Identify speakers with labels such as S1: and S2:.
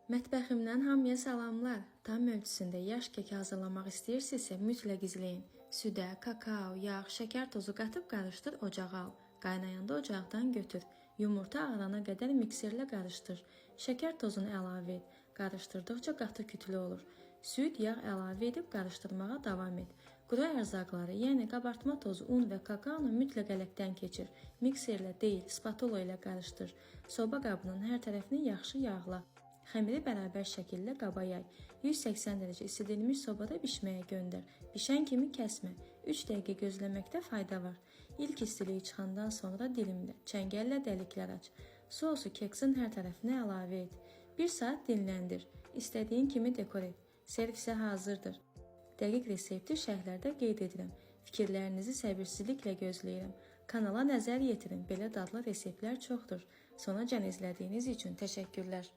S1: Mətbəximdən hamıya salamlar. Tam ölçüsündə yaş keki hazırlamaq istəyirsinizsə mütləq izləyin. Südə, kakao, yağ, şəkər tozu qatıb qarışdır, ocağa al. Qaynayanda ocaqdan götür. Yumurta ağarana qədər mikserlə qarışdır. Şəkər tozunu əlavə et. Qarışdırdıqca qatı kütlü olur. Süd, yağ əlavə edib qarışdırmağa davam et. Quru ərzaqları, yəni qabartma tozu, un və kakaonu mütləq ələkdən keçir. Mikserlə deyil, spatula ilə qarışdır. Soba qabının hər tərəfini yaxşı yağla. Xəmiri bərabər şəkildə qaba yay. 180 dərəcə isidilmiş sobada bişməyə göndər. Bişən kimi kəsmə. 3 dəqiqə gözləməkdə fayda var. İlk istiliyi çıxandan sonra dilimlə, çəngəllə dəliklər aç. Sousu keksin hər tərəfinə əlavə et. 1 saat dinləndir. İstədiyin kimi dekor et. Servisə hazırdır. Dəqiq resepti şərhlərdə qeyd edirəm. Fikirlərinizi səbirsizliklə gözləyirəm. Kanala nəzər yetirin. Belə dadlı reseptlər çoxdur. Sonacan izlədiyiniz üçün təşəkkürlər.